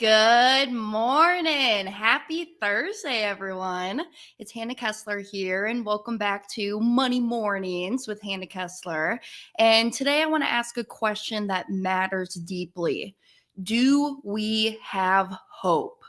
Good morning. Happy Thursday, everyone. It's Hannah Kesler here, and welcome back to Money Mornings with Hannah Kesler. And today I want to ask a question that matters deeply. Do we have hope?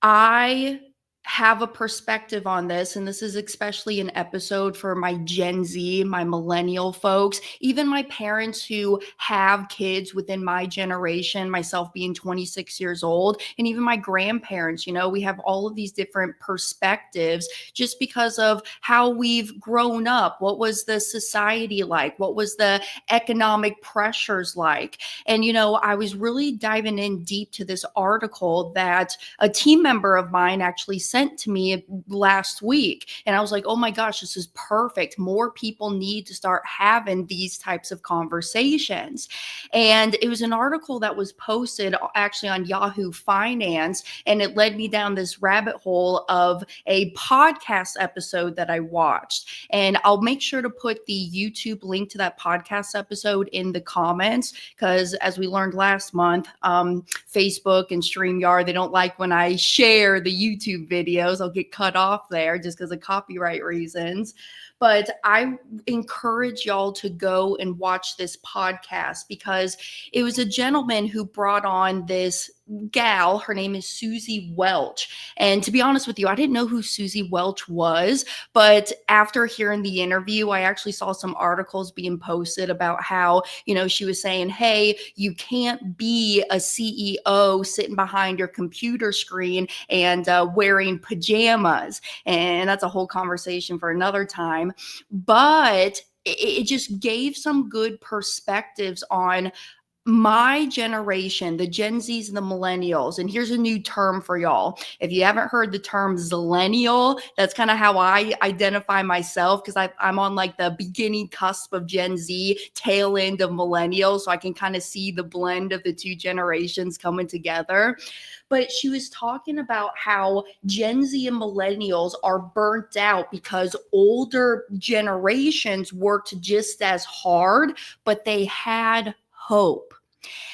I have a perspective on this, and this is especially an episode for my Gen Z, my millennial folks, even my parents who have kids within my generation, myself being 26 years old, and even my grandparents. We have all of these different perspectives just because of how we've grown up. What was the society like? What was the economic pressures like? And, I was really diving in deep to this article that a team member of mine actually sent to me last week. And I was like, oh my gosh, this is perfect. More people need to start having these types of conversations. And it was an article that was posted actually on Yahoo Finance. And it led me down this rabbit hole of a podcast episode that I watched. And I'll make sure to put the YouTube link to that podcast episode in the comments, because as we learned last month, Facebook and StreamYard, they don't like when I share the YouTube videos. I'll get cut off there just because of copyright reasons. But I encourage y'all to go and watch this podcast because it was a gentleman who brought on this gal. Her name is Susie Welch. And to be honest with you, I didn't know who Susie Welch was. But after hearing the interview, I actually saw some articles being posted about how, she was saying, hey, you can't be a CEO sitting behind your computer screen and wearing pajamas. And that's a whole conversation for another time. But it just gave some good perspectives on my generation, the Gen Zs and the millennials. And here's a new term for y'all. If you haven't heard the term zillennial, that's kind of how I identify myself, because I'm on like the beginning cusp of Gen Z, tail end of millennials. So I can kind of see the blend of the two generations coming together. But she was talking about how Gen Z and millennials are burnt out because older generations worked just as hard, but they had hope.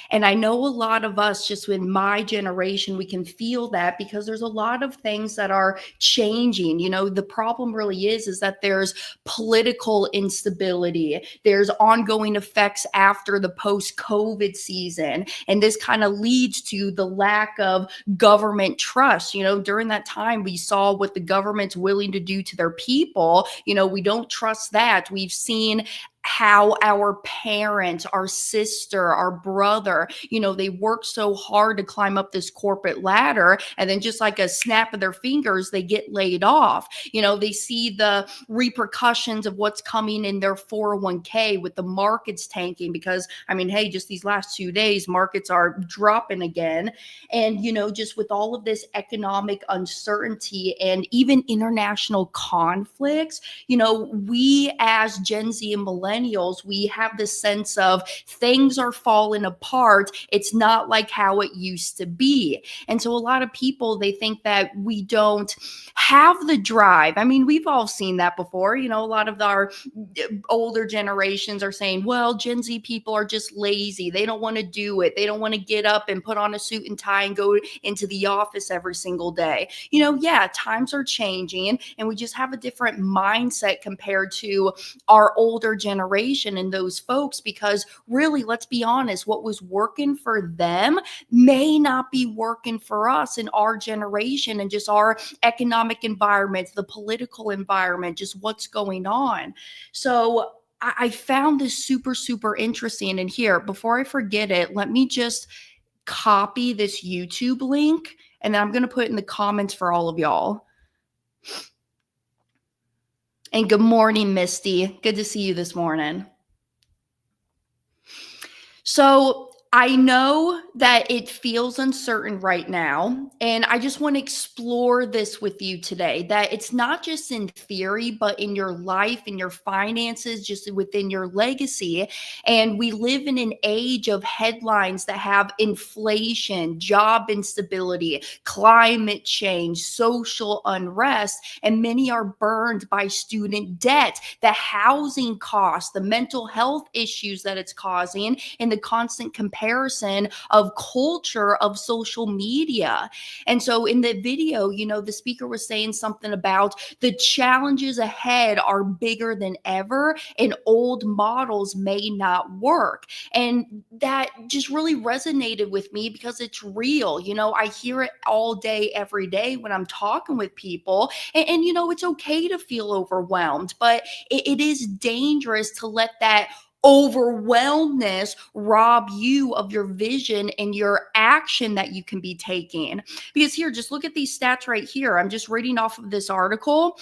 And I know a lot of us, just in my generation, we can feel that because there's a lot of things that are changing. The problem really is that there's political instability. There's ongoing effects after the post-COVID season. And this kind of leads to the lack of government trust. During that time, we saw what the government's willing to do to their people. We don't trust that. We've seen how our parents, our sister, our brother, they work so hard to climb up this corporate ladder, and then just like a snap of their fingers, they get laid off. They see the repercussions of what's coming in their 401k with the markets tanking because, hey, just these last 2 days, markets are dropping again. And, just with all of this economic uncertainty and even international conflicts, we as Gen Z and millennials, we have this sense of things are falling apart. It's not like how it used to be. And so a lot of people, they think that we don't have the drive. We've all seen that before. A lot of our older generations are saying, well, Gen Z people are just lazy. They don't want to do it. They don't want to get up and put on a suit and tie and go into the office every single day. Yeah, times are changing and we just have a different mindset compared to our older generation and those folks, because really, let's be honest, what was working for them may not be working for us in our generation and just our economic environment, the political environment, just what's going on. So I found this super, super interesting. And here, before I forget it, let me just copy this YouTube link and then I'm going to put it in the comments for all of y'all. And good morning, Misty. Good to see you this morning. So I know that it feels uncertain right now, and I just want to explore this with you today, that it's not just in theory, but in your life, in your finances, just within your legacy. And we live in an age of headlines that have inflation, job instability, climate change, social unrest, and many are burned by student debt, the housing costs, the mental health issues that it's causing, and the constant comparison comparison of culture of social media. And so in the video, the speaker was saying something about the challenges ahead are bigger than ever and old models may not work. And that just really resonated with me because it's real. I hear it all day, every day when I'm talking with people. And it's okay to feel overwhelmed, but it is dangerous to let that overwhelmness rob you of your vision and your action that you can be taking. Because here, just look at these stats right here. I'm just reading off of this article.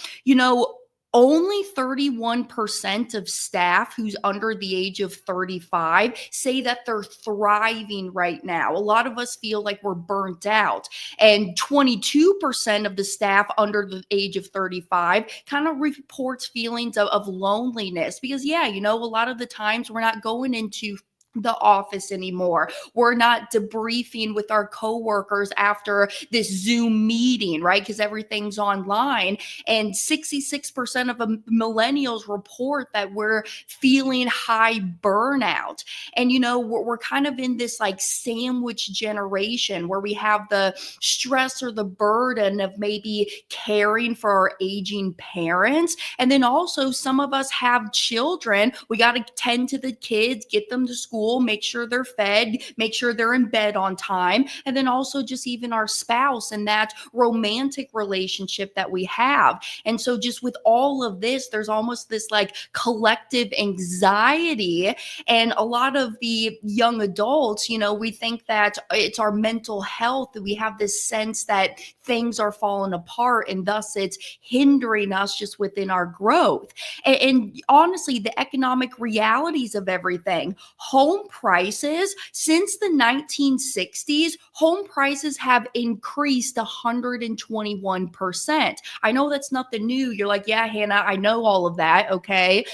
Only 31% of staff who's under the age of 35 say that they're thriving right now. A lot of us feel like we're burnt out. And 22% of the staff under the age of 35 kind of reports feelings of loneliness. Because, yeah, a lot of the times we're not going into the office anymore. We're not debriefing with our coworkers after this Zoom meeting, right? Because everything's online. And 66% of millennials report that we're feeling high burnout. And, we're kind of in this like sandwich generation where we have the stress or the burden of maybe caring for our aging parents. And then also some of us have children. We got to tend to the kids, get them to school, make sure they're fed, make sure they're in bed on time. And then also just even our spouse and that romantic relationship that we have. And so just with all of this, there's almost this like collective anxiety. And a lot of the young adults, we think that it's our mental health, that we have this sense that things are falling apart and thus it's hindering us just within our growth. And honestly, the economic realities of everything, home prices since the 1960s, home prices have increased 121%. I know that's nothing new. You're like, yeah, Hannah, I know all of that. Okay.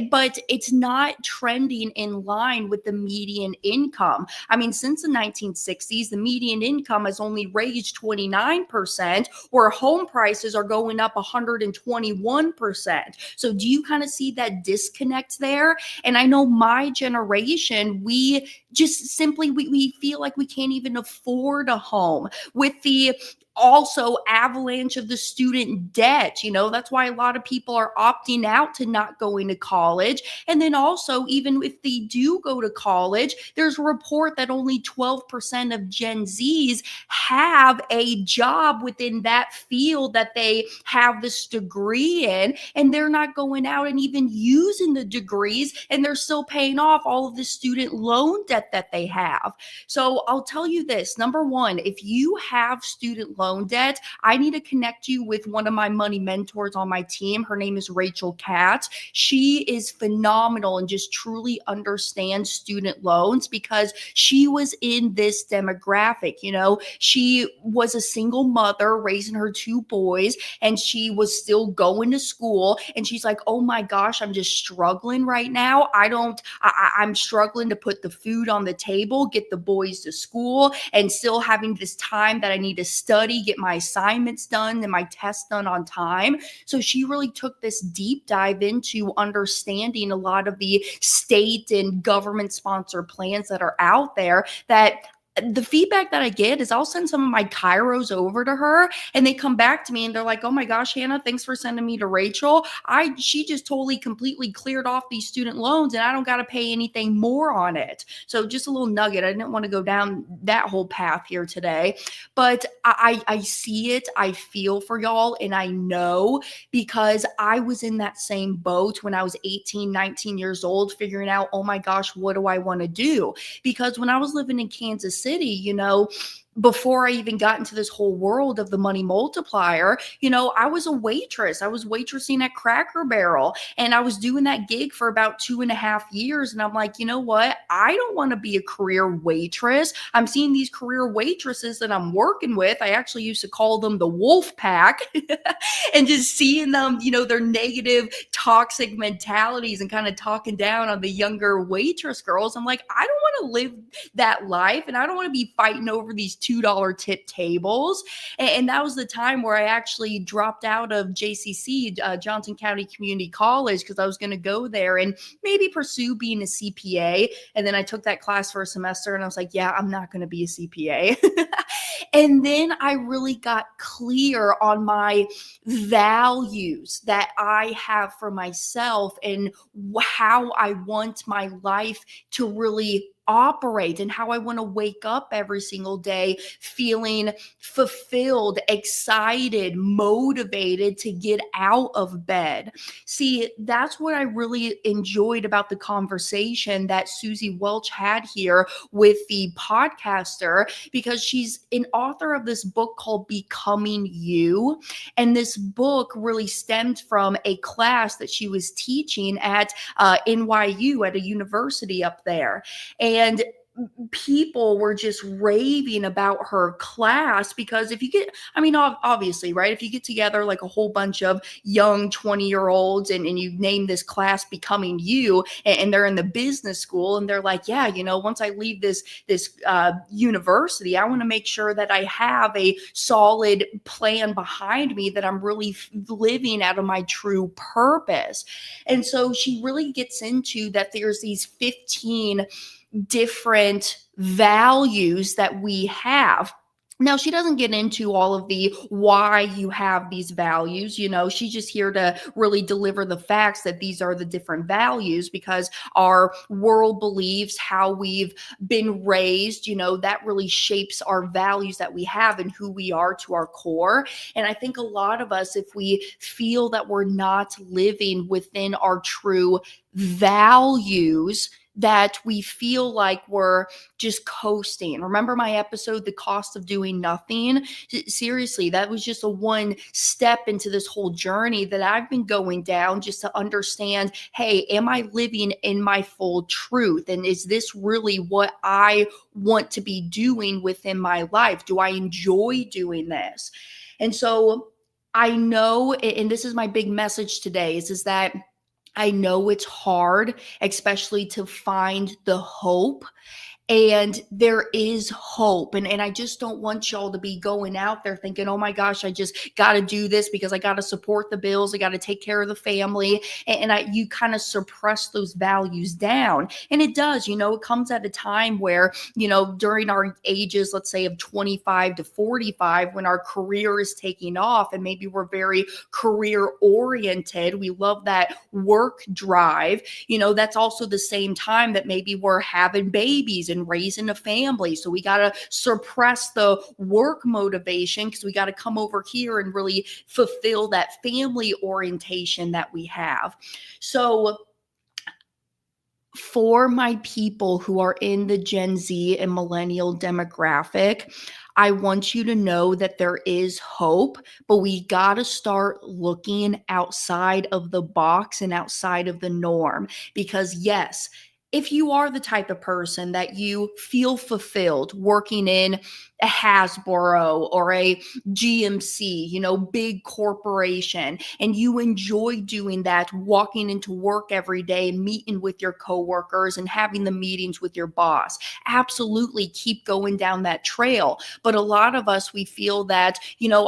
But it's not trending in line with the median income. I mean, since the 1960s, the median income has only raised 29%, where home prices are going up 121%. So do you kind of see that disconnect there? And I know my generation, we just simply we feel like we can't even afford a home with the also avalanche of the student debt. That's why a lot of people are opting out to not going to college. And then also, even if they do go to college, there's a report that only 12% of Gen Zs have a job within that field that they have this degree in, and they're not going out and even using the degrees, and they're still paying off all of the student loan debt that they have. So I'll tell you this, number one, if you have student loan debt, I need to connect you with one of my money mentors on my team. Her name is Rachel Katz. She is phenomenal and just truly understands student loans because she was in this demographic. She was a single mother raising her two boys, and she was still going to school. And she's like, oh my gosh, I'm just struggling right now. I'm struggling to put the food on the table, get the boys to school, and still having this time that I need to study, get my assignments done and my tests done on time. So she really took this deep dive into understanding a lot of the state and government sponsored plans that are out there. That the feedback that I get is I'll send some of my Kairos over to her, and they come back to me and they're like, oh my gosh, Hannah, thanks for sending me to Rachel. She just totally completely cleared off these student loans and I don't got to pay anything more on it. So just a little nugget. I didn't want to go down that whole path here today, but I see it. I feel for y'all, and I know because I was in that same boat when I was 18, 19 years old, figuring out, oh my gosh, what do I want to do? Because when I was living in Kansas City, before I even got into this whole world of the money multiplier, I was a waitress. I was waitressing at Cracker Barrel, and I was doing that gig for about 2.5 years. And I'm like, you know what? I don't want to be a career waitress. I'm seeing these career waitresses that I'm working with. I actually used to call them the wolf pack and just seeing them, their negative, toxic mentalities and kind of talking down on the younger waitress girls. I'm like, I don't want to live that life, and I don't want to be fighting over these $2 tip tables. And that was the time where I actually dropped out of JCC, Johnson County Community College, because I was going to go there and maybe pursue being a CPA. And then I took that class for a semester and I was like, yeah, I'm not going to be a CPA. And then I really got clear on my values that I have for myself and how I want my life to really operate and how I want to wake up every single day feeling fulfilled, excited, motivated to get out of bed. See, that's what I really enjoyed about the conversation that Susie Welch had here with the podcaster, because she's an author of this book called Becoming You. And this book really stemmed from a class that she was teaching at NYU, at a university up there. And people were just raving about her class, because if you get, I mean, obviously, right, if you get together like a whole bunch of young 20-year-olds and you name this class Becoming You, and they're in the business school and they're like, yeah, once I leave this university, I want to make sure that I have a solid plan behind me, that I'm really living out of my true purpose. And so she really gets into that there's these 15 different values that we have. Now, she doesn't get into all of the why you have these values. She's just here to really deliver the facts that these are the different values, because our world beliefs, how we've been raised, that really shapes our values that we have and who we are to our core. And I think a lot of us, if we feel that we're not living within our true values, that we feel like we're just coasting. Remember my episode, The Cost of Doing Nothing? Seriously, that was just a one step into this whole journey that I've been going down, just to understand, hey, am I living in my full truth? And is this really what I want to be doing within my life? Do I enjoy doing this? And so I know, and this is my big message today, is that I know it's hard, especially to find the hope. And there is hope. And I just don't want y'all to be going out there thinking, oh my gosh, I just got to do this because I got to support the bills. I got to take care of the family. And you kind of suppress those values down. And it does, it comes at a time where, during our ages, let's say of 25 to 45, when our career is taking off and maybe we're very career oriented, we love that work drive, that's also the same time that maybe we're having babies and raising a family. So we got to suppress the work motivation, because we got to come over here and really fulfill that family orientation that we have. So for my people who are in the Gen Z and millennial demographic, I want you to know that there is hope, but we got to start looking outside of the box and outside of the norm. Because yes, if you are the type of person that you feel fulfilled working in a Hasbro or a GMC, big corporation, and you enjoy doing that, walking into work every day, meeting with your coworkers and having the meetings with your boss, absolutely keep going down that trail. But a lot of us, we feel that,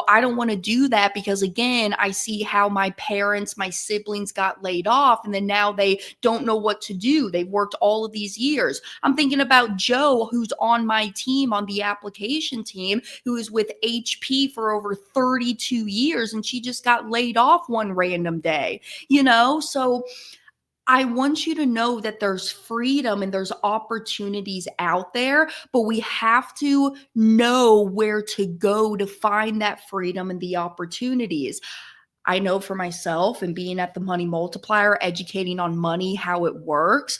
I don't want to do that because, again, I see how my parents, my siblings got laid off, and then now they don't know what to do. They've worked all of these years. I'm thinking about Joe, who's on my team, on the application team, who is with HP for over 32 years, and she just got laid off one random day, So I want you to know that there's freedom and there's opportunities out there, but we have to know where to go to find that freedom and the opportunities. I know for myself, and being at the Money Multiplier, educating on money, how it works.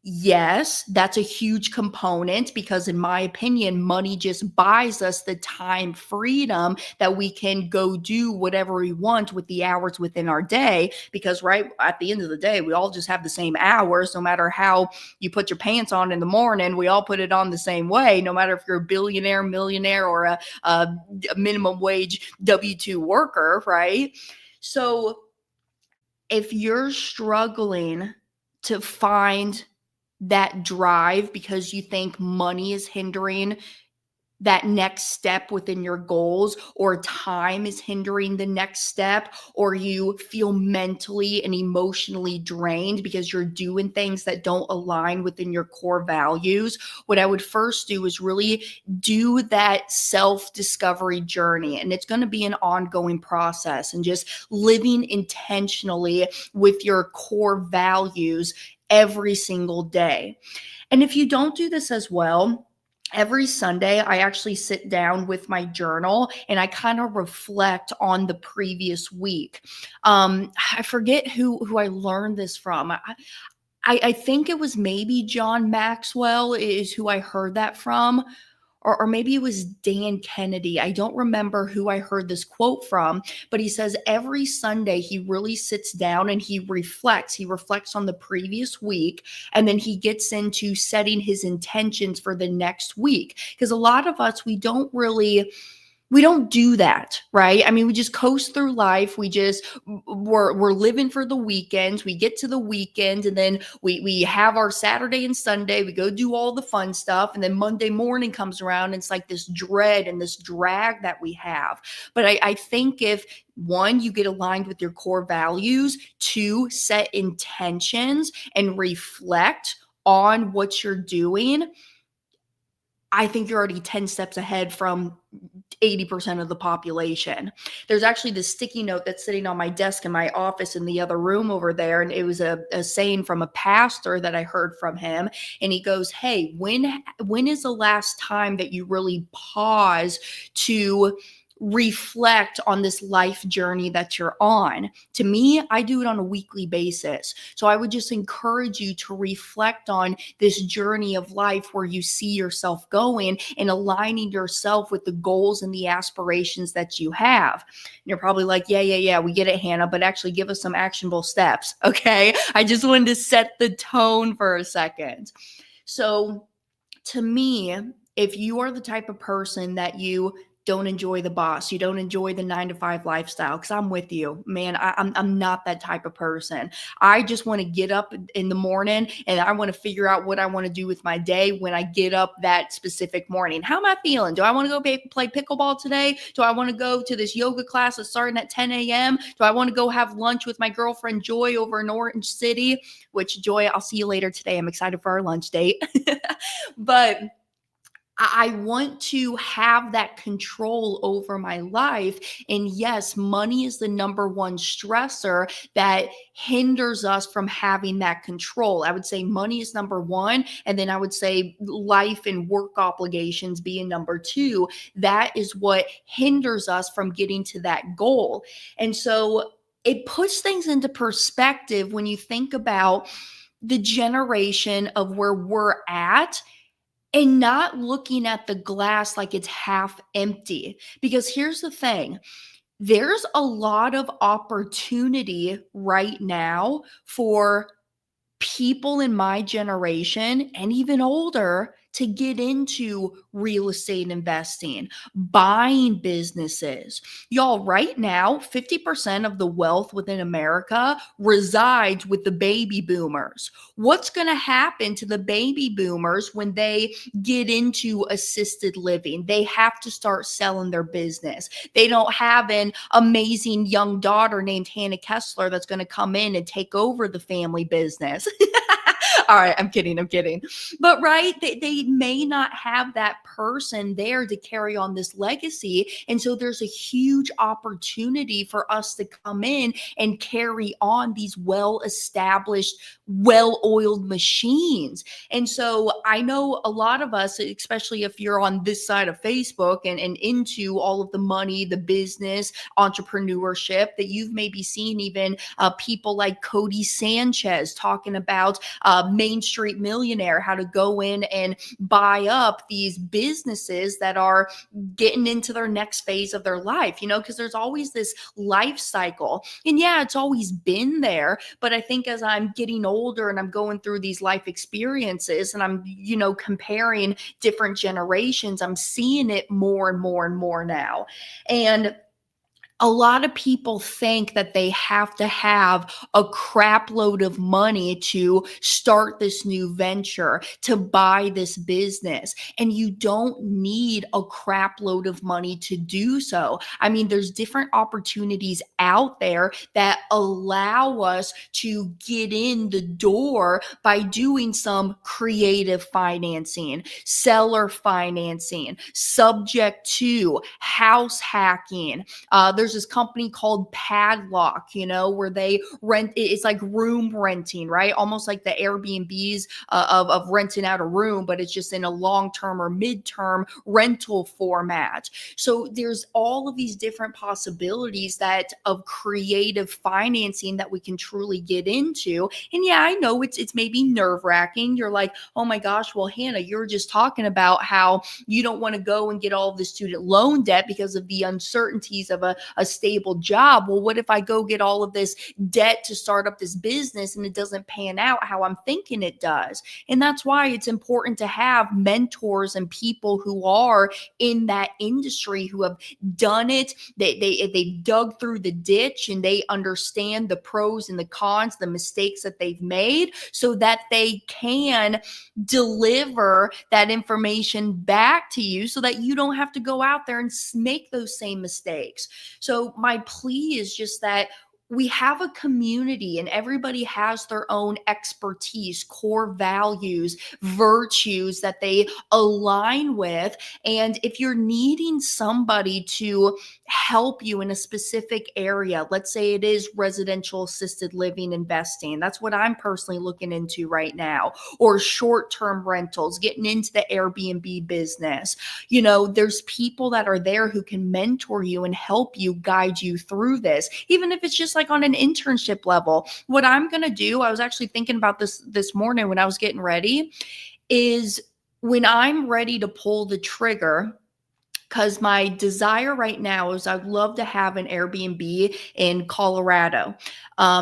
Yes, that's a huge component, because in my opinion, money just buys us the time freedom that we can go do whatever we want with the hours within our day. Because right at the end of the day, we all just have the same hours. No matter how you put your pants on in the morning, we all put it on the same way, no matter if you're a billionaire, millionaire, or a minimum wage W-2 worker, right? So if you're struggling to find that drive because you think money is hindering that next step within your goals, or time is hindering the next step, or you feel mentally and emotionally drained because you're doing things that don't align within your core values, what I would first do is really do that self-discovery journey. And it's going to be an ongoing process, and just living intentionally with your core values every single day. And if you don't do this as well, every Sunday, I actually sit down with my journal and I kind of reflect on the previous week. I forget who I learned this from. I think it was maybe John Maxwell is who I heard that from, or maybe it was Dan Kennedy. I don't remember who I heard this quote from, but he says every Sunday he really sits down and he reflects. He reflects on the previous week, and then he gets into setting his intentions for the next week. Because a lot of us, we don't do that, right? I mean, we just coast through life. We're living for the weekends. We get to the weekend, and then we have our Saturday and Sunday. We go do all the fun stuff, and then Monday morning comes around, and it's like this dread and this drag that we have. But I think if one, you get aligned with your core values, two, set intentions and reflect on what you're doing, I think you're already 10 steps ahead from 80% of the population. There's actually this sticky note that's sitting on my desk in my office in the other room over there. And it was a saying from a pastor that I heard from him. And he goes, hey, when is the last time that you really pause to reflect on this life journey that you're on? To me, I do it on a weekly basis. So I would just encourage you to reflect on this journey of life where you see yourself going and aligning yourself with the goals and the aspirations that you have. And you're probably like, yeah, we get it, Hannah, but actually give us some actionable steps. Okay. I just wanted to set the tone for a second. So to me, if you are the type of person that you don't enjoy the boss, you don't enjoy the 9 to 5 lifestyle, because I'm with you, man. I'm not that type of person. I just want to get up in the morning and I want to figure out what I want to do with my day when I get up that specific morning. How am I feeling? Do I want to go play pickleball today? Do I want to go to this yoga class that's starting at 10 a.m.? Do I want to go have lunch with my girlfriend Joy over in Orange City? Which, Joy, I'll see you later today. I'm excited for our lunch date. But I want to have that control over my life. And yes, money is the number one stressor that hinders us from having that control. I would say money is number one. And then I would say life and work obligations being number two. That is what hinders us from getting to that goal. And so it puts things into perspective when you think about the generation of where we're at, and not looking at the glass like it's half empty. Because here's the thing, there's a lot of opportunity right now for people in my generation and even older to get into real estate investing, buying businesses. Y'all, right now, 50% of the wealth within America resides with the baby boomers. What's going to happen to the baby boomers when they get into assisted living? They have to start selling their business. They don't have an amazing young daughter named Hannah Kesler that's going to come in and take over the family business. All right, I'm kidding. But right, they may not have that person there to carry on this legacy. And so there's a huge opportunity for us to come in and carry on these well-established, well-oiled machines. And so I know a lot of us, especially if you're on this side of Facebook and into all of the money, the business, entrepreneurship, that you've maybe seen even people like Cody Sanchez talking about Main Street Millionaire, how to go in and buy up these businesses that are getting into their next phase of their life, because there's always this life cycle. And yeah, it's always been there. But I think as I'm getting older and I'm going through these life experiences and I'm, comparing different generations, I'm seeing it more and more and more now. And A lot of people think that they have to have a crap load of money to start this new venture, to buy this business. And you don't need a crap load of money to do so. I mean, there's different opportunities out there that allow us to get in the door by doing some creative financing, seller financing, subject to house hacking. There's this company called Padlock, where they rent. It's like room renting, right? Almost like the Airbnbs of renting out a room, but it's just in a long-term or mid-term rental format. So there's all of these different possibilities that of creative financing that we can truly get into. And yeah, I know it's maybe nerve-wracking. You're like, oh my gosh, well, Hannah, you were just talking about how you don't want to go and get all of the student loan debt because of the uncertainties of a stable job. Well, what if I go get all of this debt to start up this business and it doesn't pan out how I'm thinking it does? And that's why it's important to have mentors and people who are in that industry, who have done it. They dug through the ditch and they understand the pros and the cons, the mistakes that they've made, so that they can deliver that information back to you so that you don't have to go out there and make those same mistakes. So my plea is just that we have a community and everybody has their own expertise, core values, virtues that they align with. And if you're needing somebody to help you in a specific area, let's say it is residential assisted living investing, that's what I'm personally looking into right now, or short-term rentals, getting into the Airbnb business. There's people that are there who can mentor you and help you, guide you through this, even if it's just like on an internship level. What I'm going to do, I was actually thinking about this morning when I was getting ready, is when I'm ready to pull the trigger, because my desire right now is I'd love to have an Airbnb in Colorado,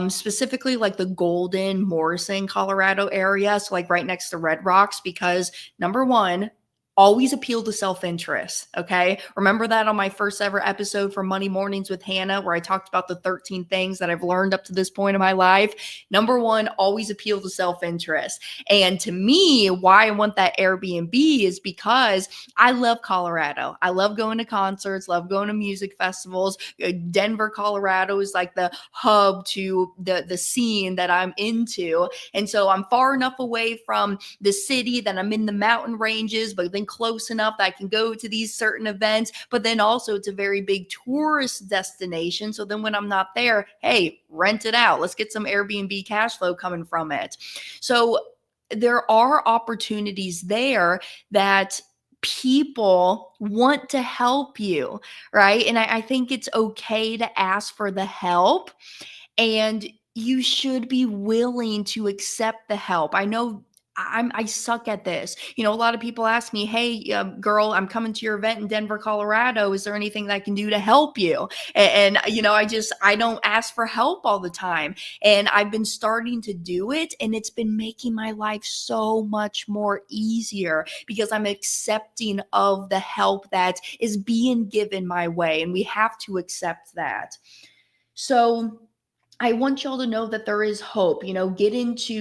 specifically like the Golden, Morrison, Colorado area. So like right next to Red Rocks, because number one, always appeal to self-interest. Okay. Remember that on my first ever episode for Money Mornings with Hannah, where I talked about the 13 things that I've learned up to this point in my life. Number one, always appeal to self-interest. And to me, why I want that Airbnb is because I love Colorado. I love going to concerts, love going to music festivals. Denver, Colorado is like the hub to the scene that I'm into. And so I'm far enough away from the city that I'm in the mountain ranges, but then close enough that I can go to these certain events. But then also it's a very big tourist destination. So then when I'm not there, hey, rent it out. Let's get some Airbnb cash flow coming from it. So there are opportunities there that people want to help you, right? And I think it's okay to ask for the help, and you should be willing to accept the help. I know I suck at this. A lot of people ask me, "Hey, girl, I'm coming to your event in Denver, Colorado. Is there anything that I can do to help you?" And I don't ask for help all the time. And I've been starting to do it, and it's been making my life so much more easier because I'm accepting of the help that is being given my way, and we have to accept that. So I want y'all to know that there is hope.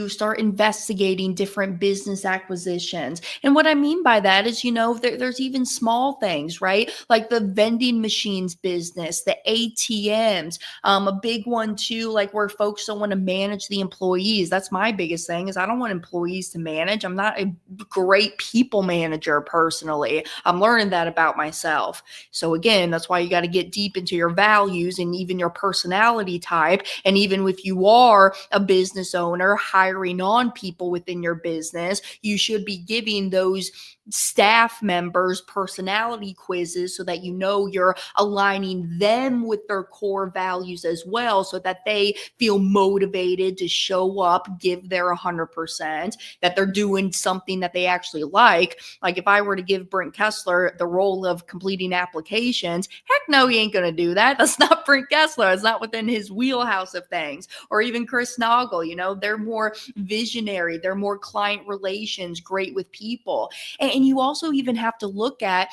Start investigating different business acquisitions. And what I mean by that is, there's even small things, right? Like the vending machines business, the ATMs, a big one too, like where folks don't want to manage the employees. That's my biggest thing, is I don't want employees to manage. I'm not a great people manager personally. I'm learning that about myself. So again, that's why you got to get deep into your values and even your personality type. And even if you are a business owner hiring on people within your business, you should be giving those staff members personality quizzes so that you're aligning them with their core values as well, so that they feel motivated to show up, give their 100%, that they're doing something that they actually like. Like if I were to give Brent Kesler the role of completing applications, heck no, he ain't going to do that. That's not Brent Kesler. It's not within his wheelhouse of things. Or even Chris Noggle, they're more visionary. They're more client relations, great with people. And you also even have to look at,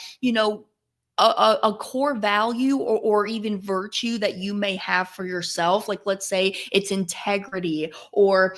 a core value or even virtue that you may have for yourself, like let's say it's integrity or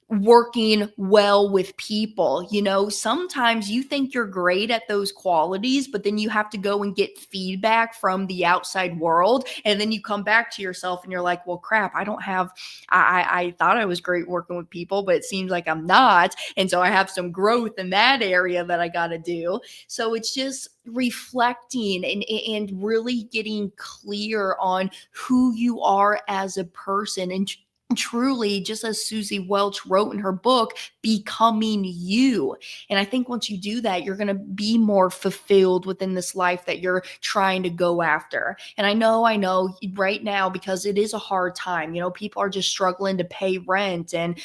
working well with people. Sometimes you think you're great at those qualities, but then you have to go and get feedback from the outside world. And then you come back to yourself and you're like, well, crap, I don't have, I thought I was great working with people, but it seems like I'm not. And so I have some growth in that area that I got to do. So it's just reflecting and really getting clear on who you are as a person and truly, just as Susie Welch wrote in her book, becoming you. And I think once you do that, you're going to be more fulfilled within this life that you're trying to go after. And I know right now, because it is a hard time, people are just struggling to pay rent and,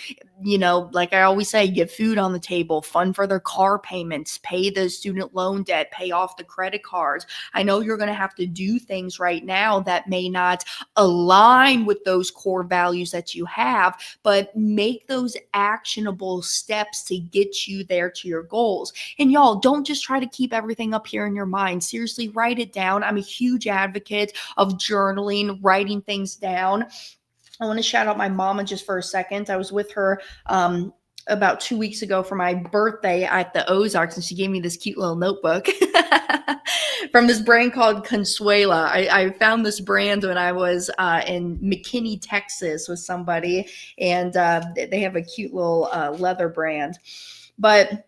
like I always say, get food on the table, fund for their car payments, pay the student loan debt, pay off the credit cards. I know you're going to have to do things right now that may not align with those core values that you have, but make those actionable steps to get you there to your goals. And y'all, don't just try to keep everything up here in your mind. Seriously, write it down. I'm a huge advocate of journaling, writing things down. I want to shout out my mama just for a second. I was with her about 2 weeks ago for my birthday at the Ozarks, and she gave me this cute little notebook from this brand called Consuela. I found this brand when I was in McKinney, Texas with somebody, and they have a cute little leather brand. But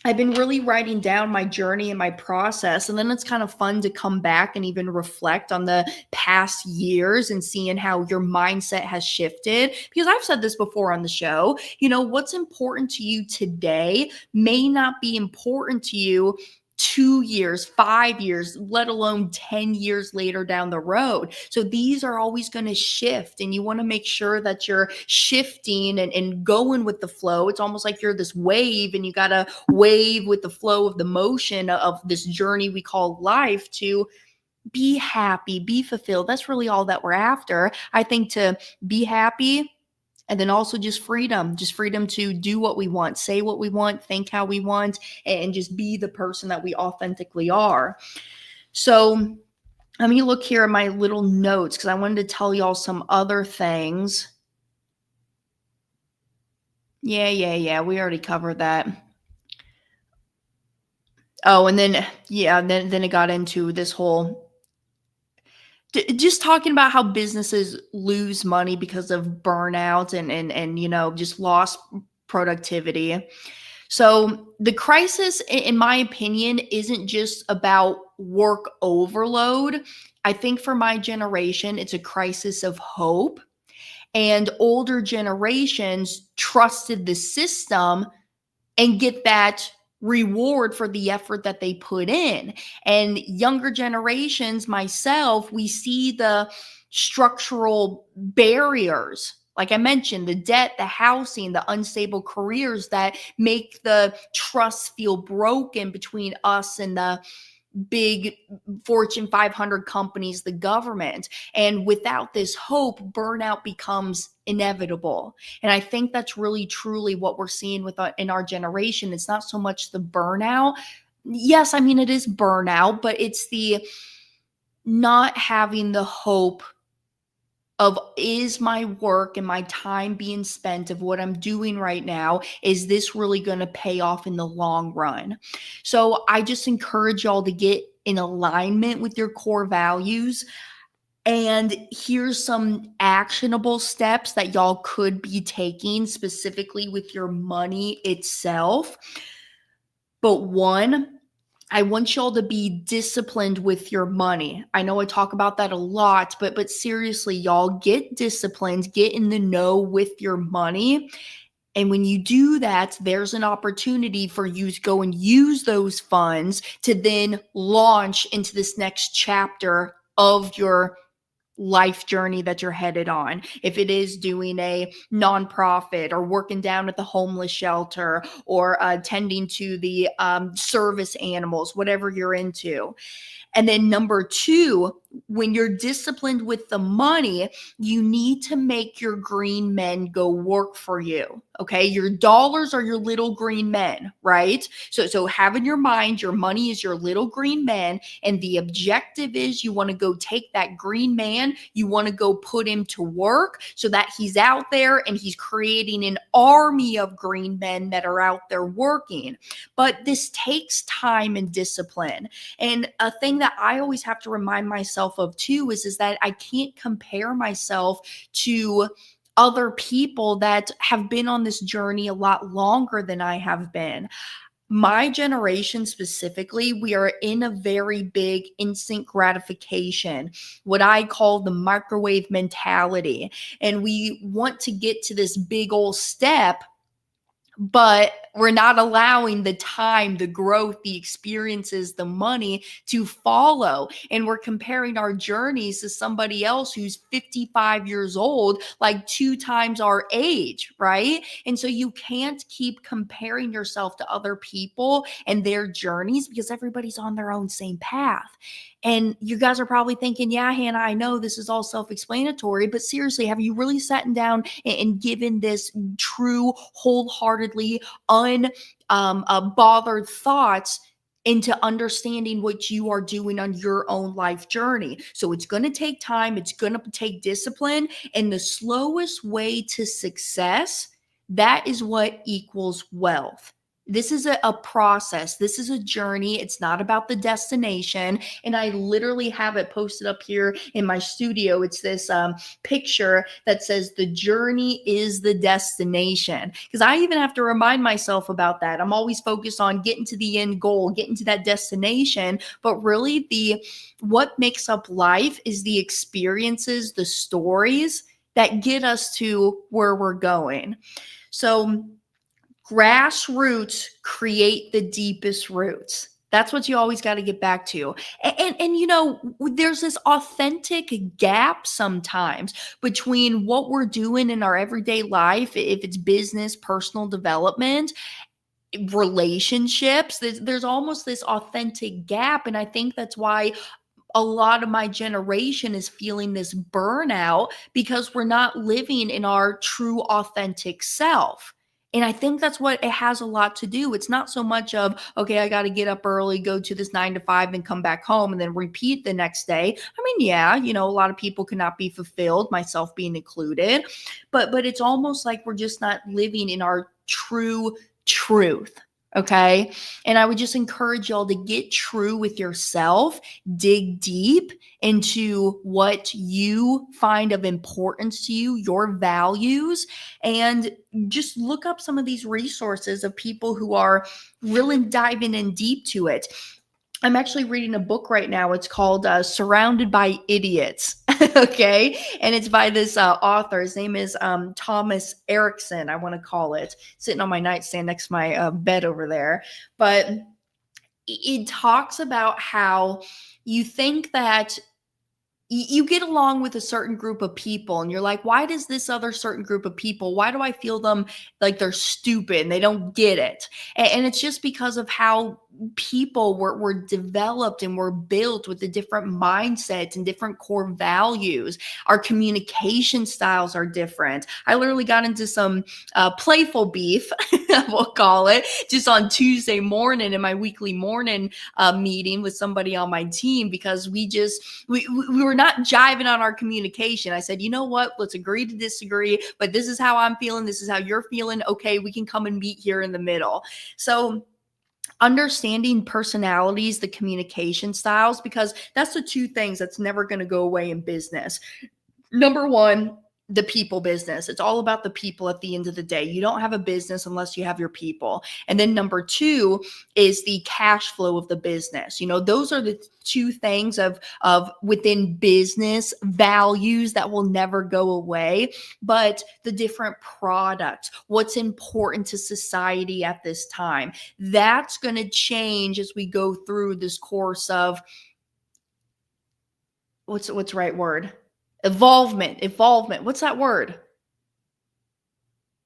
I've been really writing down my journey and my process. And then it's kind of fun to come back and even reflect on the past years and seeing how your mindset has shifted. Because I've said this before on the show, what's important to you today may not be important to you 2 years, 5 years, let alone 10 years later down the road. So these are always going to shift, and you want to make sure that you're shifting and going with the flow. It's almost like you're this wave, and you got to wave with the flow of the motion of this journey we call life to be happy, be fulfilled. That's really all that we're after. I think to be happy, and then also just freedom to do what we want, say what we want, think how we want, and just be the person that we authentically are. So let me look here at my little notes because I wanted to tell y'all some other things. Yeah. We already covered that. Oh, and then, then it got into this whole just talking about how businesses lose money because of burnout and just lost productivity. So the crisis, in my opinion, isn't just about work overload. I think for my generation, it's a crisis of hope. And older generations trusted the system and get that reward for the effort that they put in. And younger generations, myself, we see the structural barriers. Like I mentioned, the debt, the housing, the unstable careers that make the trust feel broken between us and the big Fortune 500 companies, the government. And without this hope, burnout becomes inevitable. And I think that's really, truly what we're seeing in our generation. It's not so much the burnout. Yes, I mean, it is burnout, but it's the not having the hope of, is my work and my time being spent of what I'm doing right now, is this really going to pay off in the long run? So I just encourage y'all to get in alignment with your core values. And here's some actionable steps that y'all could be taking specifically with your money itself. But one, I want y'all to be disciplined with your money. I know I talk about that a lot, but seriously, y'all, get disciplined, get in the know with your money. And when you do that, there's an opportunity for you to go and use those funds to then launch into this next chapter of your life journey that you're headed on. If it is doing a nonprofit or working down at the homeless shelter or tending to the service animals, whatever you're into. And then number two, when you're disciplined with the money, you need to make your green men go work for you. Okay, your dollars are your little green men, right? So have in your mind your money is your little green men, and the objective is you want to go take that green man, you want to go put him to work so that he's out there and he's creating an army of green men that are out there working. But this takes time and discipline. And a thing that I always have to remind myself of too is that I can't compare myself to other people that have been on this journey a lot longer than I have been. My generation specifically, we are in a very big instant gratification, what I call the microwave mentality. And we want to get to this big old step, but we're not allowing the time, the growth, the experiences, the money to follow. And we're comparing our journeys to somebody else who's 55 years old, like 2 times our age, right? And so you can't keep comparing yourself to other people and their journeys because everybody's on their own same path. And you guys are probably thinking, yeah, Hannah, I know this is all self explanatory, but seriously, have you really sat down and given this true, wholeheartedly, unbothered thoughts into understanding what you are doing on your own life journey? So it's going to take time, it's going to take discipline, and the slowest way to success, that is what equals wealth. This is a process. This is a journey. It's not about the destination. And I literally have it posted up here in my studio. It's this picture that says the journey is the destination. Because I even have to remind myself about that. I'm always focused on getting to the end goal, getting to that destination. But really, what makes up life is the experiences, the stories that get us to where we're going. So grassroots create the deepest roots. That's what you always got to get back to. And you know, there's this authentic gap sometimes between what we're doing in our everyday life, if it's business, personal development, relationships. There's almost this authentic gap. And I think that's why a lot of my generation is feeling this burnout because we're not living in our true authentic self. And I think that's what it has a lot to do. It's not so much of, okay, I got to get up early, go to this 9 to 5 and come back home and then repeat the next day. I mean, yeah, you know, a lot of people cannot be fulfilled, myself being included, but it's almost like we're just not living in our true truth. Okay. And I would just encourage y'all to get true with yourself, dig deep into what you find of importance to you, your values, and just look up some of these resources of people who are really diving in deep to it. I'm actually reading a book right now. It's called Surrounded by Idiots. Okay. And it's by this author. His name is Thomas Erickson, I want to call it, sitting on my nightstand next to my bed over there. But it talks about how you think that you get along with a certain group of people and you're like, why does this other certain group of people, why do I feel them like they're stupid and they don't get it? And it's just because of how people were developed and were built with the different mindsets and different core values. Our communication styles are different. I literally got into some playful beef, we'll call it, just on Tuesday morning in my weekly morning meeting with somebody on my team because we were not jiving on our communication. I said, you know what? Let's agree to disagree, but this is how I'm feeling. This is how you're feeling. Okay, we can come and meet here in the middle. So understanding personalities, the communication styles, because that's the two things that's never going to go away in business. Number one, the people business. It's all about the people at the end of the day. You don't have a business unless you have your people. And then number two is the cash flow of the business. You know, those are the two things of within business values that will never go away, but the different products, what's important to society at this time, that's going to change as we go through this course of what's the right word? Evolvement. What's that word?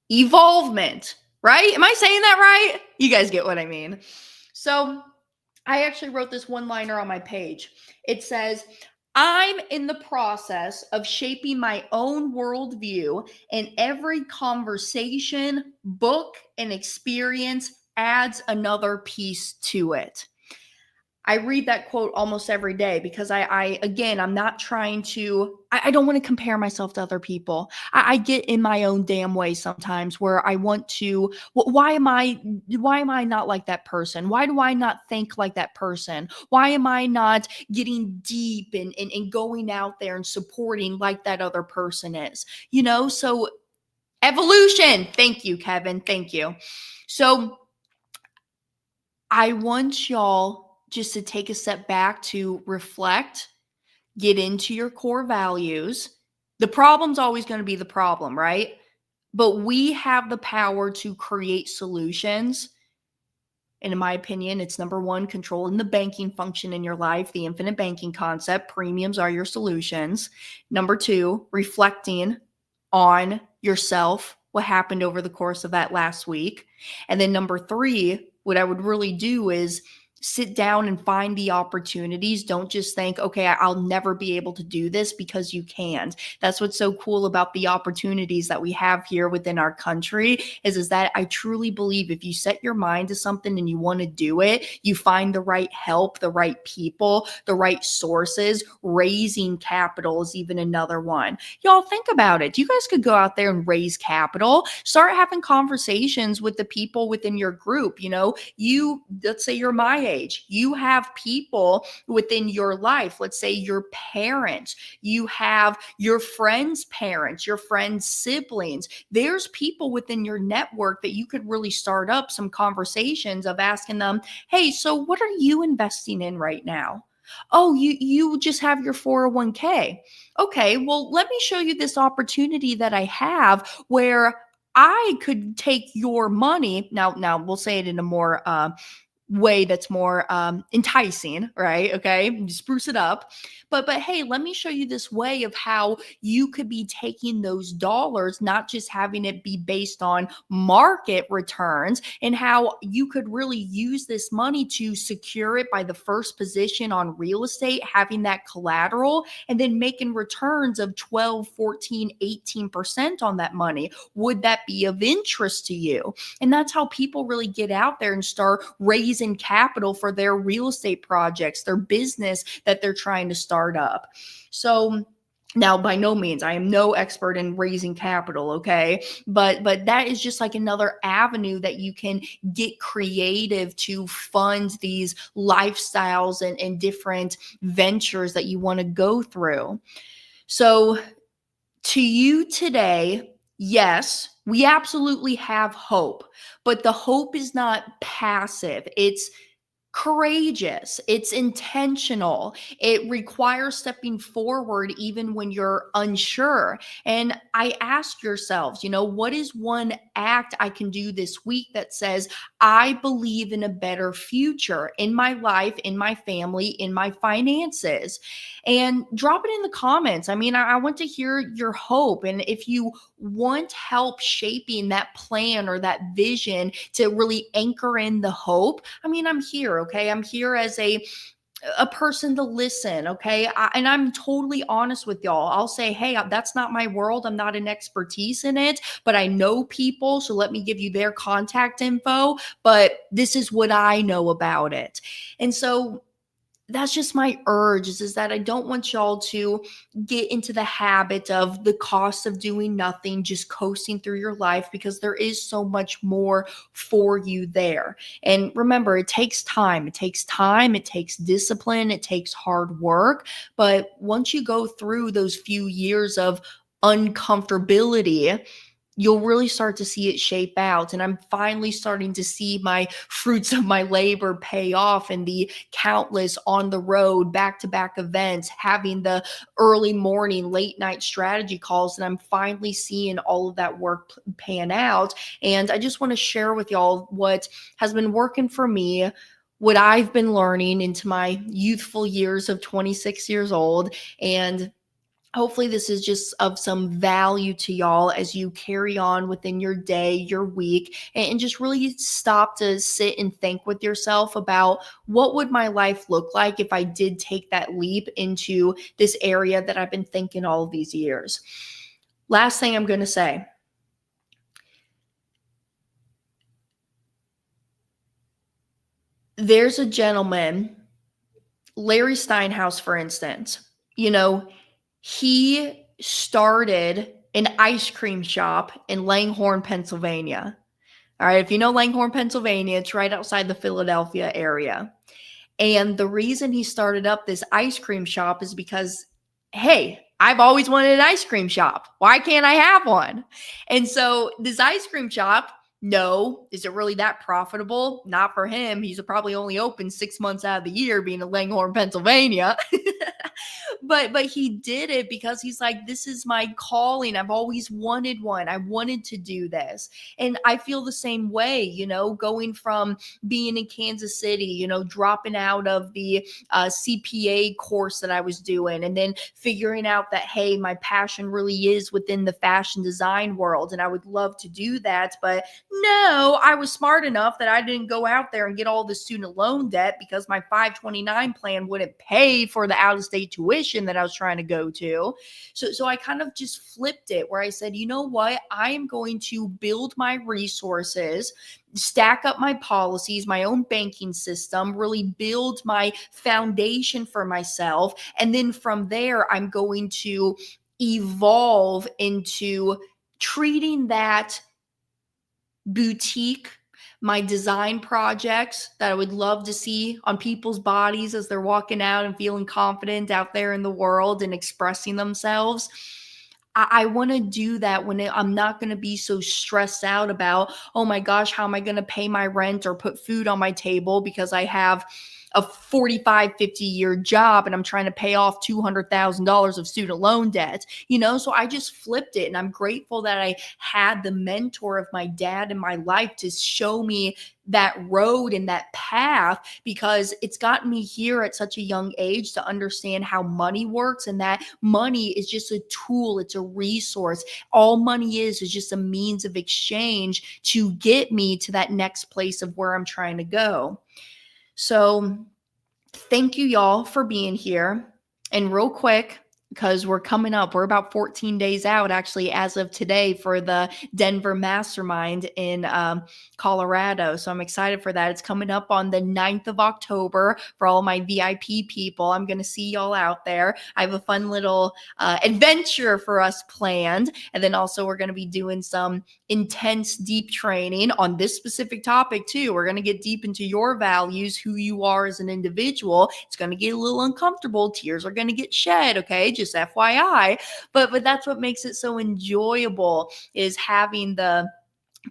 Evolvement, right? Am I saying that right? You guys get what I mean. So I actually wrote this one-liner on my page. It says, I'm in the process of shaping my own worldview, and every conversation, book, and experience adds another piece to it. I read that quote almost every day because again, I'm not trying to, I don't want to compare myself to other people. I get in my own damn way sometimes where I want to, why am I not like that person? Why do I not think like that person? Why am I not getting deep and going out there and supporting like that other person is? So evolution. Thank you, Kevin. Thank you. So I want y'all just to take a step back to reflect, get into your core values. The problem's always going to be the problem, right? But we have the power to create solutions. And in my opinion, it's number one, controlling the banking function in your life, the infinite banking concept. Premiums are your solutions. Number two, reflecting on yourself, what happened over the course of that last week. And then number three, what I would really do is sit down and find the opportunities. Don't just think, okay, I'll never be able to do this, because you can't. That's what's so cool about the opportunities that we have here within our country is that I truly believe if you set your mind to something and you want to do it, you find the right help, the right people, the right sources. Raising capital is even another one. Y'all think about it. You guys could go out there and raise capital, start having conversations with the people within your group. Let's say you're my age, you have people within your life, let's say your parents, you have your friends' parents, your friends' siblings. There's people within your network that you could really start up some conversations of asking them, hey, so what are you investing in right now? Oh, you just have your 401k. Okay, well, let me show you this opportunity that I have where I could take your money. Now we'll say it in a more way that's more enticing, right? Okay, spruce it up. But hey, let me show you this way of how you could be taking those dollars, not just having it be based on market returns, and how you could really use this money to secure it by the first position on real estate, having that collateral, and then making returns of 12, 14, 18% on that money. Would that be of interest to you? And that's how people really get out there and start raising capital for their real estate projects, their business that they're trying to start up. So now, by no means, I am no expert in raising capital, okay? But that is just like another avenue that you can get creative to fund these lifestyles and different ventures that you want to go through. So to you today, yes, we absolutely have hope, but the hope is not passive. It's courageous, it's intentional, it requires stepping forward even when you're unsure. And I ask yourselves, what is one act I can do this week that says I believe in a better future in my life, in my family, in my finances? And drop it in the comments. I want to hear your hope. And if you want help shaping that plan or that vision to really anchor in the hope, I'm here. Okay, I'm here as a person to listen. Okay, and I'm totally honest with y'all. I'll say, hey, that's not my world. I'm not an expertise in it, but I know people, so let me give you their contact info. But this is what I know about it. And so that's just my urge is that I don't want y'all to get into the habit of the cost of doing nothing, just coasting through your life, because there is so much more for you there. And remember, it takes time. It takes time. It takes discipline. It takes hard work. But once you go through those few years of uncomfortability, you'll really start to see it shape out. And I'm finally starting to see my fruits of my labor pay off in the countless on the road, back-to-back events, having the early morning, late night strategy calls. And I'm finally seeing all of that work pan out. And I just want to share with y'all what has been working for me, what I've been learning into my youthful years of 26 years old. And Hopefully, this is just of some value to y'all as you carry on within your day, your week, and just really stop to sit and think with yourself about what would my life look like if I did take that leap into this area that I've been thinking all of these years. Last thing I'm going to say, there's a gentleman, Larry Steinhaus, for instance. You know, he started an ice cream shop in Langhorne, Pennsylvania. All right, if you know Langhorne, Pennsylvania, it's right outside the Philadelphia area. And the reason he started up this ice cream shop is because, hey, I've always wanted an ice cream shop. Why can't I have one? And so this ice cream shop, no, is it really that profitable? Not for him. He's probably only open 6 months out of the year, being in Langhorne, Pennsylvania. But he did it because he's like, this is my calling. I've always wanted one. I wanted to do this. And I feel the same way, going from being in Kansas City, dropping out of the CPA course that I was doing, and then figuring out that, hey, my passion really is within the fashion design world. And I would love to do that. But no, I was smart enough that I didn't go out there and get all the student loan debt because my 529 plan wouldn't pay for the out of state tuition that I was trying to go to. So I kind of just flipped it where I said, you know what? I am going to build my resources, stack up my policies, my own banking system, really build my foundation for myself. And then from there, I'm going to evolve into treating that boutique, my design projects that I would love to see on people's bodies as they're walking out and feeling confident out there in the world and expressing themselves. I want to do that when I'm not going to be so stressed out about, oh my gosh, how am I going to pay my rent or put food on my table because I have a 45, 50-year job and I'm trying to pay off $200,000 of student loan debt, So I just flipped it. And I'm grateful that I had the mentor of my dad in my life to show me that road and that path, because it's gotten me here at such a young age to understand how money works, and that money is just a tool. It's a resource. All money is just a means of exchange to get me to that next place of where I'm trying to go. So thank you y'all for being here. And real quick, because we're about 14 days out actually as of today for the Denver Mastermind in Colorado. So I'm excited for that. It's coming up on the 9th of October for all my VIP people. I'm going to see y'all out there. I have a fun little adventure for us planned. And then also we're going to be doing some intense deep training on this specific topic too. We're going to get deep into your values, who you are as an individual. It's going to get a little uncomfortable. Tears are going to get shed. Okay. Just FYI. But that's what makes it so enjoyable, is having the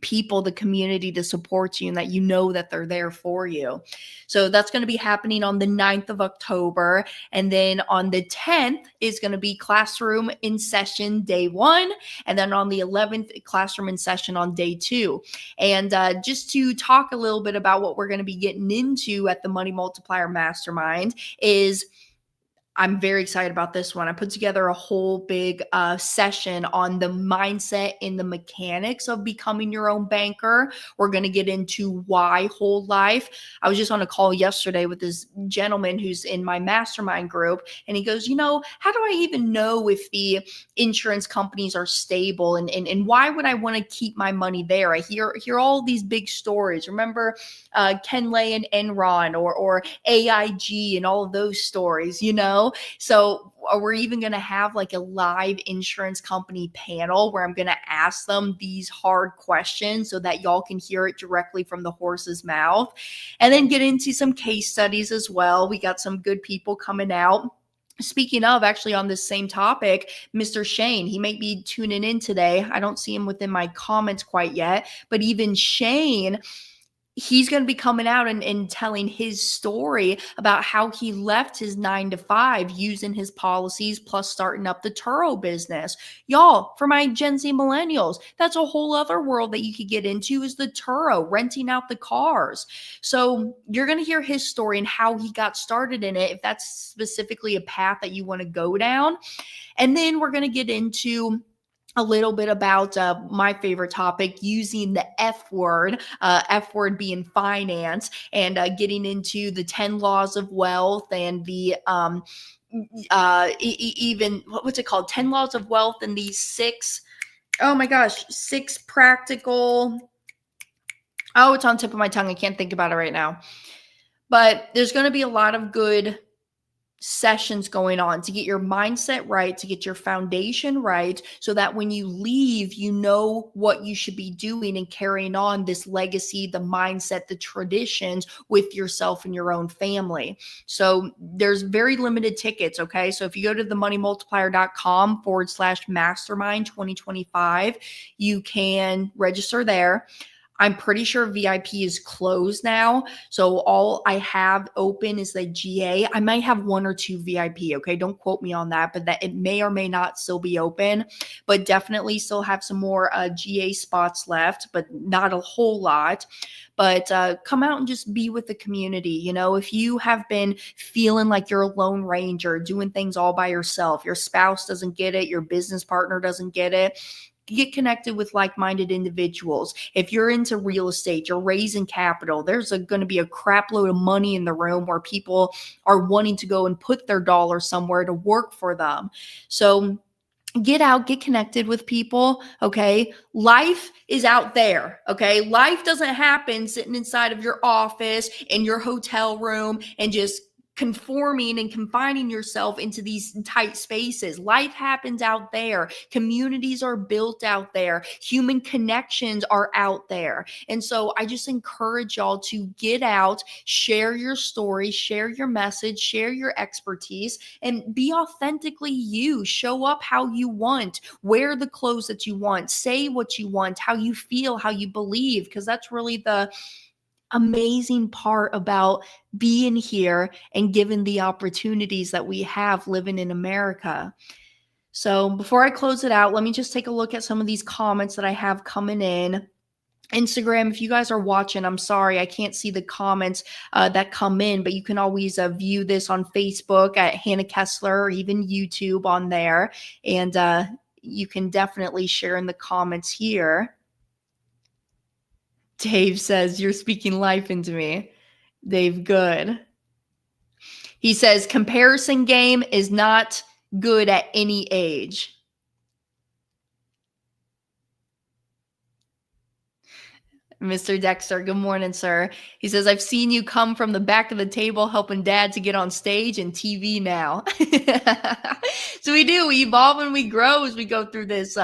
people, the community to support you, and that that they're there for you. So that's going to be happening on the 9th of October. And then on the 10th is going to be classroom in session day 1. And then on the 11th, classroom in session on day 2. And just to talk a little bit about what we're going to be getting into at the Money Multiplier Mastermind is, I'm very excited about this one. I put together a whole big session on the mindset and the mechanics of becoming your own banker. We're going to get into why whole life. I was just on a call yesterday with this gentleman who's in my mastermind group, and he goes, how do I even know if the insurance companies are stable, and why would I want to keep my money there? I hear all these big stories. Remember Ken Lay and Enron or AIG and all of those stories, So we're even going to have like a live insurance company panel where I'm going to ask them these hard questions so that y'all can hear it directly from the horse's mouth, and then get into some case studies as well. We got some good people coming out. Speaking of, actually on this same topic, Mr. Shane, he might be tuning in today. I don't see him within my comments quite yet, but even Shane, he's going to be coming out and telling his story about how he left his 9 to 5 using his policies plus starting up the Turo business. Y'all, for my Gen Z millennials, that's a whole other world that you could get into, is the Turo, renting out the cars. So you're going to hear his story and how he got started in it, if that's specifically a path that you want to go down. And then we're going to get into a little bit about my favorite topic, using the F word, F word being finance, and getting into the 10 laws of wealth and the even what's it called, 10 laws of wealth, and these six practical, oh, it's on the tip of my tongue, I can't think about it right now, but there's going to be a lot of good sessions going on to get your mindset right, to get your foundation right, so that when you leave, you know what you should be doing and carrying on this legacy, the mindset, the traditions with yourself and your own family. So there's very limited tickets. Okay. So if you go to themoneymultiplier.com/mastermind 2025, you can register there. I'm pretty sure VIP is closed now. So all I have open is the GA. I might have 1 or 2 VIP. Okay. Don't quote me on that, but that it may or may not still be open, but definitely still have some more GA spots left, but not a whole lot. But come out and just be with the community. You know, if you have been feeling like you're a lone ranger, doing things all by yourself, your spouse doesn't get it, your business partner doesn't get it, get connected with like-minded individuals. If you're into real estate, you're raising capital, there's going to be a crap load of money in the room where people are wanting to go and put their dollar somewhere to work for them. So get out, get connected with people. Okay. Life is out there. Okay. Life doesn't happen sitting inside of your office, in your hotel room, and just conforming and confining yourself into these tight spaces. Life happens out there. Communities are built out there. Human connections are out there. And so I just encourage y'all to get out, share your story, share your message, share your expertise, and be authentically you. Show up how you want, wear the clothes that you want, say what you want, how you feel, how you believe, because that's really the amazing part about being here and given the opportunities that we have living in America. So before I close it out, let me just take a look at some of these comments that I have coming in. Instagram, if you guys are watching, I'm sorry, I can't see the comments that come in, but you can always view this on Facebook at Hannah Kesler, or even YouTube on there. And you can definitely share in the comments here. Dave says, you're speaking life into me. Dave, good. He says, comparison game is not good at any age. Mr. Dexter, good morning, sir. He says, I've seen you come from the back of the table helping dad to get on stage and TV now. So we do. We evolve and we grow as we go through this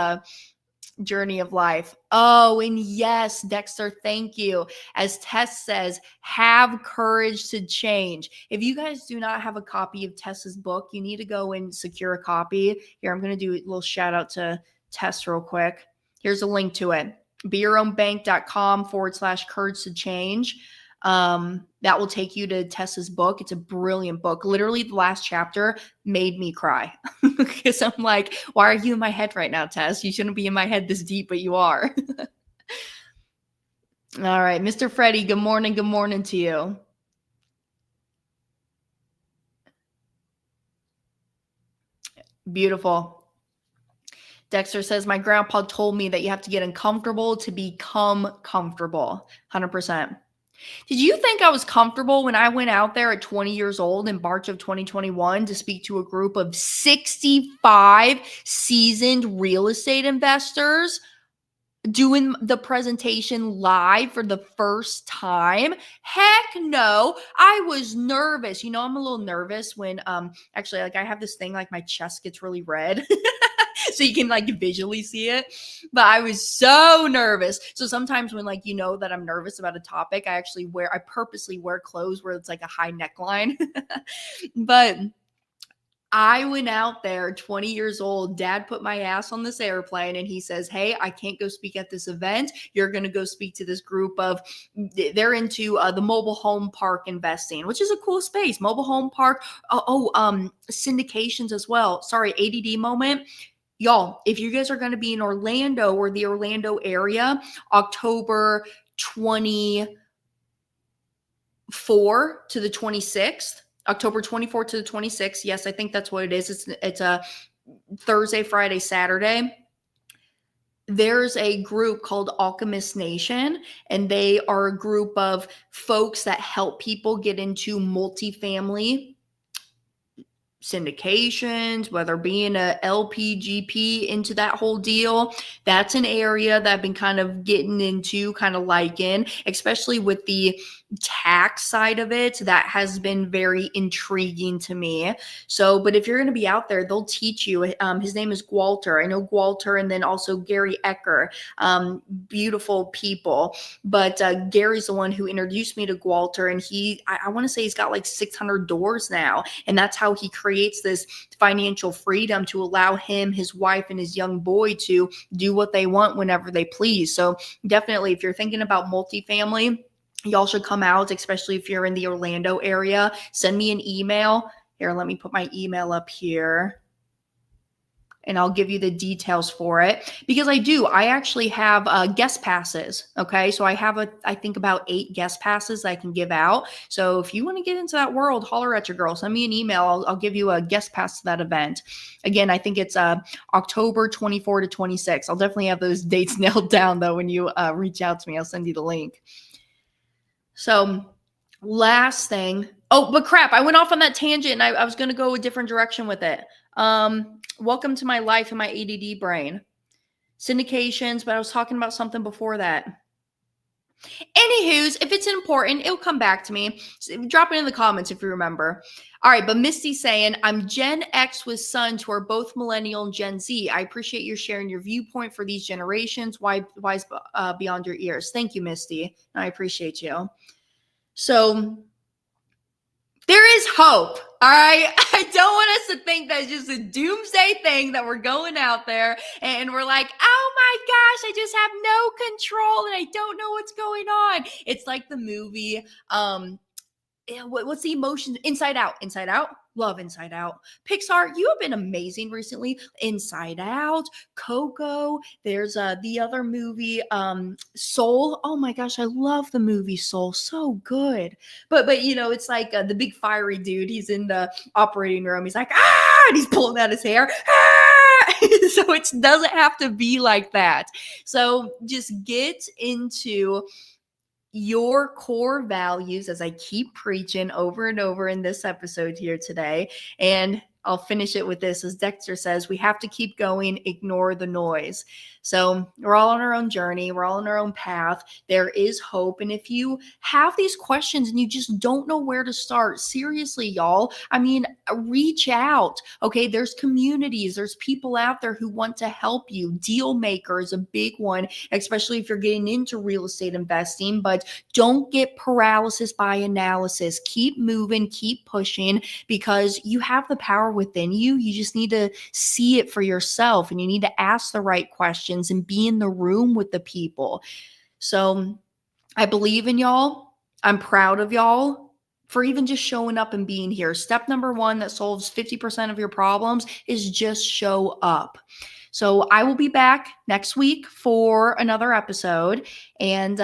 journey of life. Oh, and yes, Dexter, thank you. As Tess says, have courage to change. If you guys do not have a copy of Tess's book, you need to go and secure a copy. Here, I'm going to do a little shout out to Tess real quick. Here's a link to it. BeYourOwnBank.com/courage to change. That will take you to Tess's book. It's a brilliant book. Literally, the last chapter made me cry because I'm like, why are you in my head right now, Tess? You shouldn't be in my head this deep, but you are. All right, Mr. Freddie, good morning. Good morning to you. Beautiful. Dexter says, my grandpa told me that you have to get uncomfortable to become comfortable. 100%. Did you think I was comfortable when I went out there at 20 years old in March of 2021 to speak to a group of 65 seasoned real estate investors, doing the presentation live for the first time? Heck no. I was nervous. You know, I'm a little nervous when actually, like, I have this thing, like my chest gets really red. So you can like visually see it, but I was so nervous. So sometimes when, like, you know that I'm nervous about a topic, I purposely wear clothes where it's like a high neckline. But I went out there 20 years old. Dad put my ass on this airplane and he says, hey, I can't go speak at this event. You're going to go speak to this group of, they're into the mobile home park investing, which is a cool space. Mobile home park. Syndications as well. Sorry, ADD moment. Y'all, if you guys are going to be in Orlando or the Orlando area, October 24 to the 26th, October 24th to the 26th. Yes, I think that's what it is. It's a Thursday, Friday, Saturday. There's a group called Alchemist Nation, and they are a group of folks that help people get into multifamily syndications, whether being a LPGP into that whole deal. That's an area that I've been kind of getting into, kind of liking, especially with the tax side of it. That has been very intriguing to me. So, but if you're going to be out there, they'll teach you. His name is Walter. I know Walter, and then also Gary Ecker. Beautiful people. But Gary's the one who introduced me to Walter, and I want to say he's got like 600 doors now, and that's how he creates this financial freedom to allow him, his wife, and his young boy to do what they want whenever they please. So definitely, if you're thinking about multifamily, y'all should come out, especially if you're in the Orlando area. Send me an email. Here, let me put my email up here, and I'll give you the details for it, because I actually have guest passes. Okay. So I have I think about 8 guest passes I can give out. So if you want to get into that world, holler at your girl, send me an email. I'll give you a guest pass to that event. Again, I think it's October 24 to 26. I'll definitely have those dates nailed down though. When you reach out to me, I'll send you the link. So last thing. Oh, but crap. I went off on that tangent and I was going to go a different direction with it. Welcome to my life and my ADD brain. Syndications, but I was talking about something before that. Anywho's, if it's important, it'll come back to me. Drop it in the comments if you remember. All right, but Misty's saying, I'm Gen X with sons who are both millennial and Gen Z. I appreciate you sharing your viewpoint for these generations. Wise beyond your ears. Thank you, Misty. I appreciate you. So there is hope. All right. I don't want us to think that's just a doomsday thing that we're going out there and we're like, oh my gosh, I just have no control and I don't know what's going on. It's like the movie, what's the emotion? Inside Out. Inside Out. Love Inside Out. Pixar, you have been amazing recently. Inside Out, Coco. There's the other movie, Soul. Oh my gosh, I love the movie Soul. So good. But it's like the big fiery dude. He's in the operating room. He's like, and he's pulling out his hair. So it doesn't have to be like that. So just get into your core values, as I keep preaching over and over in this episode here today. And I'll finish it with this. As Dexter says, we have to keep going, ignore the noise. So we're all on our own journey. We're all on our own path. There is hope. And if you have these questions and you just don't know where to start, seriously, y'all, reach out. Okay. There's communities. There's people out there who want to help you. Deal maker is a big one, especially if you're getting into real estate investing, but don't get paralysis by analysis. Keep moving, keep pushing, because you have the power within you. You just need to see it for yourself, and you need to ask the right questions and be in the room with the people. So I believe in y'all. I'm proud of y'all for even just showing up and being here. Step number 1 that solves 50% of your problems is just show up. So I will be back next week for another episode. And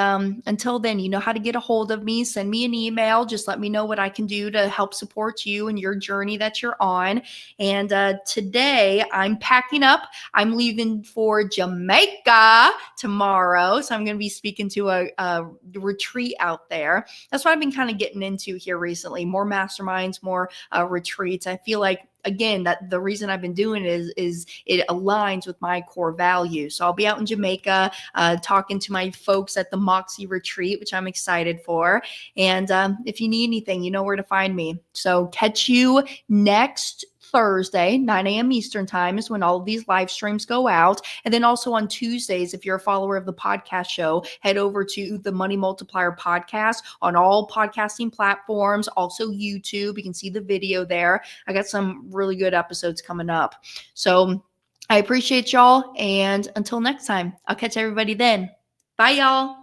until then, you know how to get a hold of me. Send me an email. Just let me know what I can do to help support you and your journey that you're on. And today I'm packing up. I'm leaving for Jamaica tomorrow. So I'm going to be speaking to a retreat out there. That's what I've been kind of getting into here recently. More masterminds, more retreats. I feel like, again, that the reason I've been doing it is it aligns with my core values. So I'll be out in Jamaica talking to my folks at the Moxie retreat, which I'm excited for. And if you need anything, you know where to find me. So catch you next Thursday, 9 a.m. Eastern time is when all of these live streams go out. And then also on Tuesdays, if you're a follower of the podcast show, head over to the Money Multiplier podcast on all podcasting platforms, also YouTube. You can see the video there. I got some really good episodes coming up. So I appreciate y'all. And until next time, I'll catch everybody then. Bye, y'all.